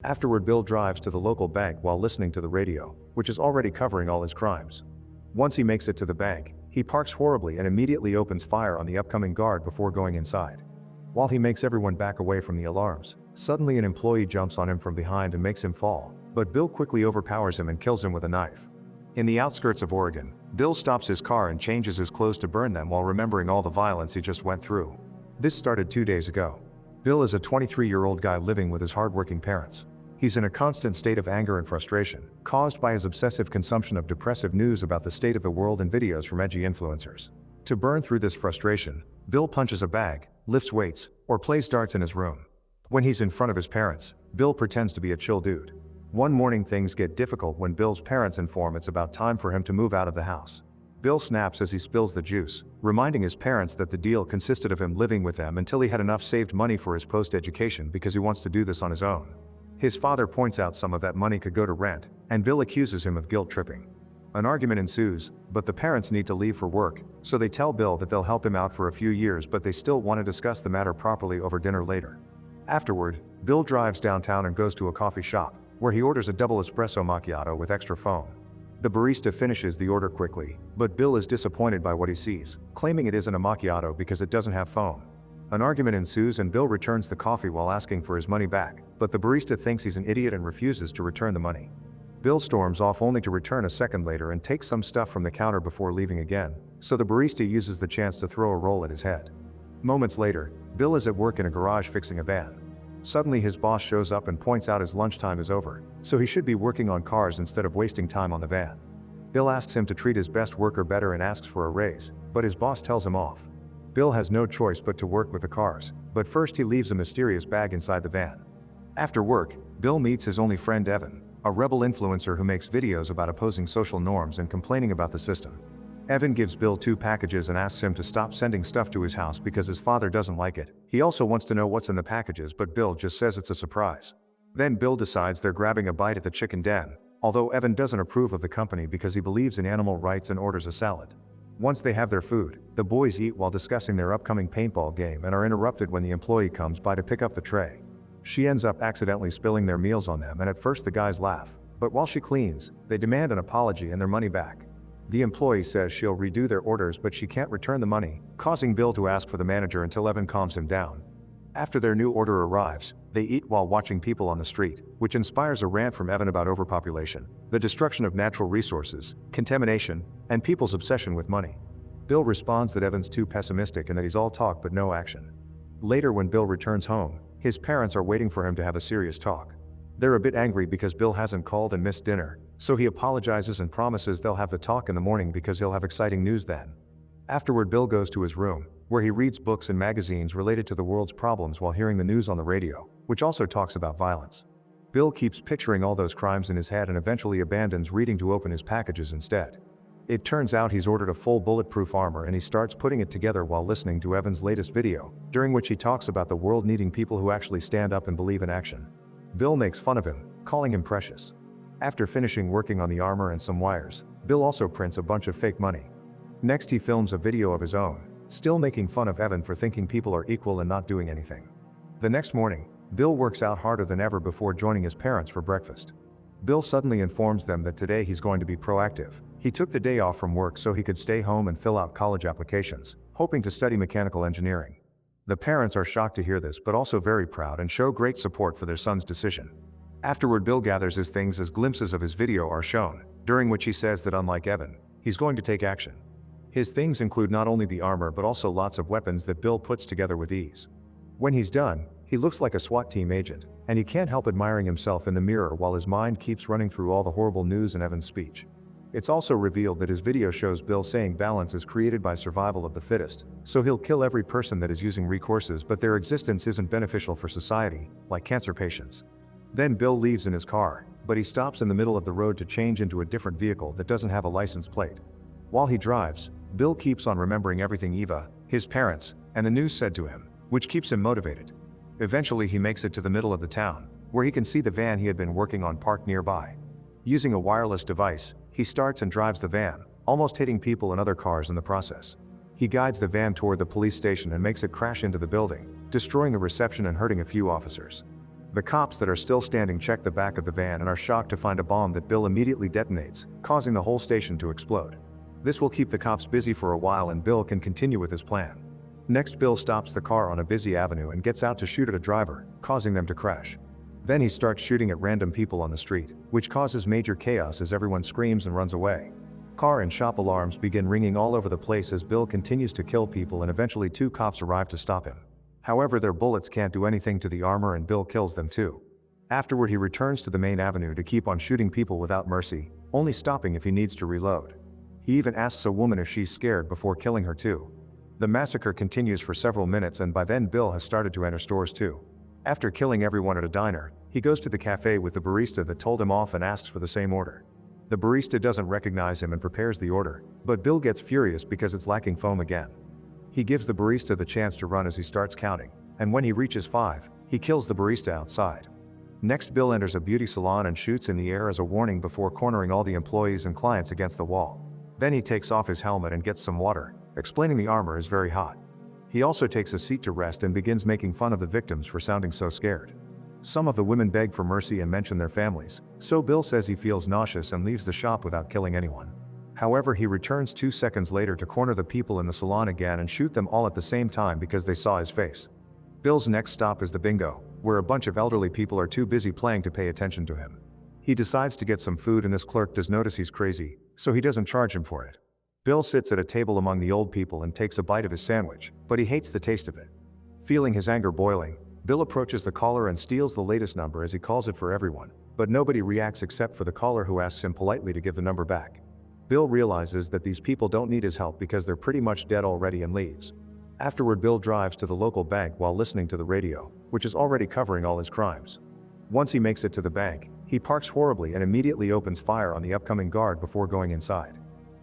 Afterward, Bill drives to the local bank while listening to the radio, which is already covering all his crimes. Once he makes it to the bank, he parks horribly and immediately opens fire on the upcoming guard before going inside. While he makes everyone back away from the alarms, suddenly an employee jumps on him from behind and makes him fall, but Bill quickly overpowers him and kills him with a knife. In the outskirts of Oregon, Bill stops his car and changes his clothes to burn them while remembering all the violence he just went through. This started 2 days ago. Bill is a 23-year-old guy living with his hardworking parents. He's in a constant state of anger and frustration, caused by his obsessive consumption of depressive news about the state of the world and videos from edgy influencers. To burn through this frustration, Bill punches a bag, lifts weights, or plays darts in his room. When he's in front of his parents, Bill pretends to be a chill dude. One morning, things get difficult when Bill's parents inform it's about time for him to move out of the house. Bill snaps as he spills the juice, reminding his parents that the deal consisted of him living with them until he had enough saved money for his post-education because he wants to do this on his own. His father points out some of that money could go to rent, and Bill accuses him of guilt tripping. An argument ensues, but the parents need to leave for work, so they tell Bill that they'll help him out for a few years, but they still want to discuss the matter properly over dinner later. Afterward, Bill drives downtown and goes to a coffee shop, where he orders a double espresso macchiato with extra foam. The barista finishes the order quickly, but Bill is disappointed by what he sees, claiming it isn't a macchiato because it doesn't have foam. An argument ensues and Bill returns the coffee while asking for his money back, but the barista thinks he's an idiot and refuses to return the money. Bill storms off only to return a second later and takes some stuff from the counter before leaving again, so the barista uses the chance to throw a roll at his head. Moments later, Bill is at work in a garage fixing a van. Suddenly his boss shows up and points out his lunchtime is over, so he should be working on cars instead of wasting time on the van. Bill asks him to treat his best worker better and asks for a raise, but his boss tells him off. Bill has no choice but to work with the cars, but first he leaves a mysterious bag inside the van. After work, Bill meets his only friend Evan, a rebel influencer who makes videos about opposing social norms and complaining about the system. Evan gives Bill 2 packages and asks him to stop sending stuff to his house because his father doesn't like it. He also wants to know what's in the packages, but Bill just says it's a surprise. Then Bill decides they're grabbing a bite at the chicken den, although Evan doesn't approve of the company because he believes in animal rights and orders a salad. Once they have their food, the boys eat while discussing their upcoming paintball game and are interrupted when the employee comes by to pick up the tray. She ends up accidentally spilling their meals on them, and at first the guys laugh, but while she cleans, they demand an apology and their money back. The employee says she'll redo their orders, but she can't return the money, causing Bill to ask for the manager until Evan calms him down. After their new order arrives, they eat while watching people on the street, which inspires a rant from Evan about overpopulation, the destruction of natural resources, contamination, and people's obsession with money. Bill responds that Evan's too pessimistic and that he's all talk but no action. Later, when Bill returns home, his parents are waiting for him to have a serious talk. They're a bit angry because Bill hasn't called and missed dinner, so he apologizes and promises they'll have the talk in the morning because he'll have exciting news then. Afterward, Bill goes to his room, where he reads books and magazines related to the world's problems while hearing the news on the radio, which also talks about violence. Bill keeps picturing all those crimes in his head and eventually abandons reading to open his packages instead. It turns out he's ordered a full bulletproof armor and he starts putting it together while listening to Evan's latest video, during which he talks about the world needing people who actually stand up and believe in action. Bill makes fun of him, calling him precious. After finishing working on the armor and some wires, Bill also prints a bunch of fake money. Next, he films a video of his own, still making fun of Evan for thinking people are equal and not doing anything. The next morning, Bill works out harder than ever before joining his parents for breakfast. Bill suddenly informs them that today he's going to be proactive. He took the day off from work so he could stay home and fill out college applications, hoping to study mechanical engineering. The parents are shocked to hear this but also very proud and show great support for their son's decision. Afterward, Bill gathers his things as glimpses of his video are shown, during which he says that unlike Evan, he's going to take action. His things include not only the armor but also lots of weapons that Bill puts together with ease. When he's done, he looks like a SWAT team agent, and he can't help admiring himself in the mirror while his mind keeps running through all the horrible news in Evan's speech. It's also revealed that his video shows Bill saying balance is created by survival of the fittest, so he'll kill every person that is using recourses but their existence isn't beneficial for society, like cancer patients. Then Bill leaves in his car, but he stops in the middle of the road to change into a different vehicle that doesn't have a license plate. While he drives, Bill keeps on remembering everything Eva, his parents, and the news said to him, which keeps him motivated. Eventually, he makes it to the middle of the town, where he can see the van he had been working on parked nearby. Using a wireless device, he starts and drives the van, almost hitting people and other cars in the process. He guides the van toward the police station and makes it crash into the building, destroying the reception and hurting a few officers. The cops that are still standing check the back of the van and are shocked to find a bomb that Bill immediately detonates, causing the whole station to explode. This will keep the cops busy for a while and Bill can continue with his plan. Next, Bill stops the car on a busy avenue and gets out to shoot at a driver, causing them to crash. Then he starts shooting at random people on the street, which causes major chaos as everyone screams and runs away. Car and shop alarms begin ringing all over the place as Bill continues to kill people, and eventually 2 cops arrive to stop him. However, their bullets can't do anything to the armor and Bill kills them too. Afterward, he returns to the main avenue to keep on shooting people without mercy, only stopping if he needs to reload. He even asks a woman if she's scared before killing her too. The massacre continues for several minutes, and by then Bill has started to enter stores too. After killing everyone at a diner, he goes to the cafe with the barista that told him off and asks for the same order. The barista doesn't recognize him and prepares the order, but Bill gets furious because it's lacking foam again. He gives the barista the chance to run as he starts counting, and when he reaches 5, he kills the barista outside. Next, Bill enters a beauty salon and shoots in the air as a warning before cornering all the employees and clients against the wall. Then he takes off his helmet and gets some water, explaining the armor is very hot. He also takes a seat to rest and begins making fun of the victims for sounding so scared. Some of the women beg for mercy and mention their families, so Bill says he feels nauseous and leaves the shop without killing anyone. However, he returns 2 seconds later to corner the people in the salon again and shoot them all at the same time because they saw his face. Bill's next stop is the bingo, where a bunch of elderly people are too busy playing to pay attention to him. He decides to get some food and this clerk does notice he's crazy, so he doesn't charge him for it. Bill sits at a table among the old people and takes a bite of his sandwich, but he hates the taste of it. Feeling his anger boiling, Bill approaches the caller and steals the latest number as he calls it for everyone, but nobody reacts except for the caller, who asks him politely to give the number back. Bill realizes that these people don't need his help because they're pretty much dead already and leaves. Afterward, Bill drives to the local bank while listening to the radio, which is already covering all his crimes. Once he makes it to the bank, he parks horribly and immediately opens fire on the upcoming guard before going inside.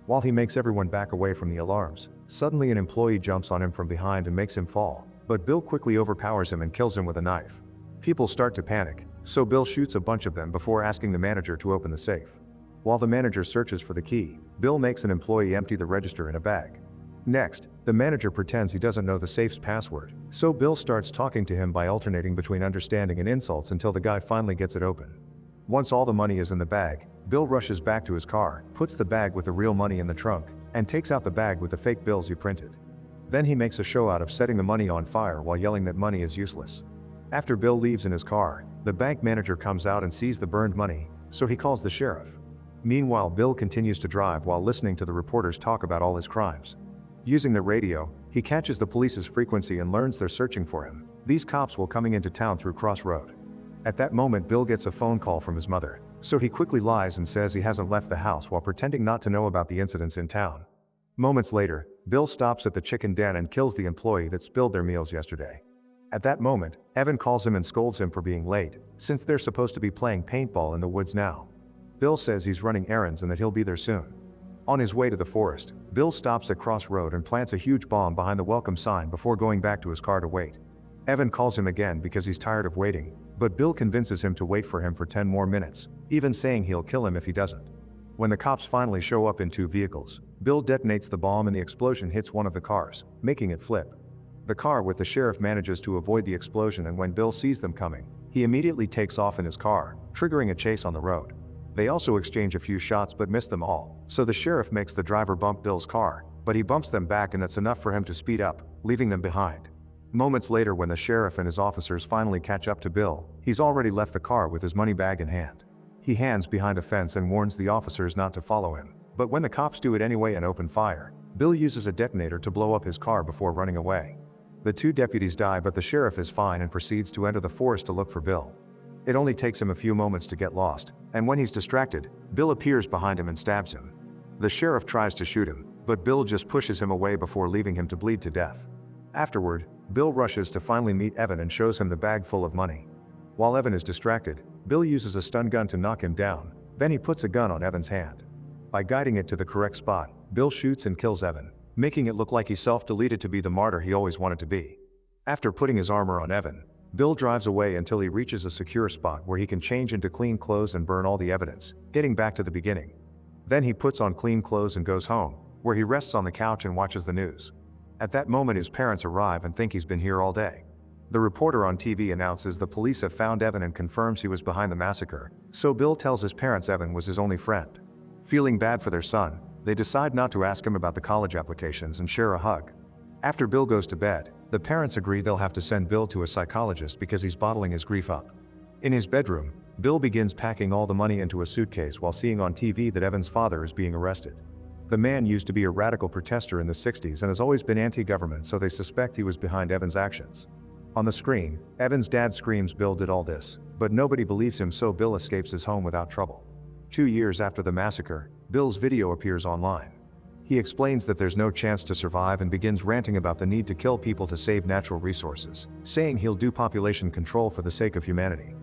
While he makes everyone back away from the alarms, suddenly an employee jumps on him from behind and makes him fall, but Bill quickly overpowers him and kills him with a knife. People start to panic, so Bill shoots a bunch of them before asking the manager to open the safe. While the manager searches for the key, Bill makes an employee empty the register in a bag. Next, the manager pretends he doesn't know the safe's password, so Bill starts talking to him by alternating between understanding and insults until the guy finally gets it open. Once all the money is in the bag, Bill rushes back to his car, puts the bag with the real money in the trunk, and takes out the bag with the fake bills he printed. Then he makes a show out of setting the money on fire while yelling that money is useless. After Bill leaves in his car, the bank manager comes out and sees the burned money, so he calls the sheriff. Meanwhile, Bill continues to drive while listening to the reporters talk about all his crimes. Using the radio, he catches the police's frequency and learns they're searching for him. These cops were coming into town through Cross Road. At that moment, Bill gets a phone call from his mother, so he quickly lies and says he hasn't left the house while pretending not to know about the incidents in town. Moments later, Bill stops at the chicken den and kills the employee that spilled their meals yesterday. At that moment, Evan calls him and scolds him for being late, since they're supposed to be playing paintball in the woods now. Bill says he's running errands and that he'll be there soon. On his way to the forest, Bill stops at Cross Road and plants a huge bomb behind the welcome sign before going back to his car to wait. Evan calls him again because he's tired of waiting, but Bill convinces him to wait for him for 10 more minutes, even saying he'll kill him if he doesn't. When the cops finally show up in 2 vehicles, Bill detonates the bomb and the explosion hits one of the cars, making it flip. The car with the sheriff manages to avoid the explosion, and when Bill sees them coming, he immediately takes off in his car, triggering a chase on the road. They also exchange a few shots but miss them all, so the sheriff makes the driver bump Bill's car, but he bumps them back and that's enough for him to speed up, leaving them behind. Moments later, when the sheriff and his officers finally catch up to Bill, he's already left the car with his money bag in hand. He hands behind a fence and warns the officers not to follow him, but when the cops do it anyway and open fire, Bill uses a detonator to blow up his car before running away. The 2 deputies die, but the sheriff is fine and proceeds to enter the forest to look for Bill. It only takes him a few moments to get lost, and when he's distracted, Bill appears behind him and stabs him. The sheriff tries to shoot him, but Bill just pushes him away before leaving him to bleed to death. Afterward, Bill rushes to finally meet Evan and shows him the bag full of money. While Evan is distracted, Bill uses a stun gun to knock him down, then he puts a gun on Evan's hand. By guiding it to the correct spot, Bill shoots and kills Evan, making it look like he self-deleted to be the martyr he always wanted to be. After putting his armor on Evan, Bill drives away until he reaches a secure spot where he can change into clean clothes and burn all the evidence, getting back to the beginning. Then he puts on clean clothes and goes home, where he rests on the couch and watches the news. At that moment, his parents arrive and think he's been here all day. The reporter on TV announces the police have found Evan and confirms he was behind the massacre, so Bill tells his parents Evan was his only friend. Feeling bad for their son, they decide not to ask him about the college applications and share a hug. After Bill goes to bed, the parents agree they'll have to send Bill to a psychologist because he's bottling his grief up. In his bedroom, Bill begins packing all the money into a suitcase while seeing on TV that Evan's father is being arrested. The man used to be a radical protester in the 60s and has always been anti-government, so they suspect he was behind Evan's actions. On the screen, Evan's dad screams Bill did all this, but nobody believes him, so Bill escapes his home without trouble. 2 years after the massacre, Bill's video appears online. He explains that there's no chance to survive and begins ranting about the need to kill people to save natural resources, saying he'll do population control for the sake of humanity.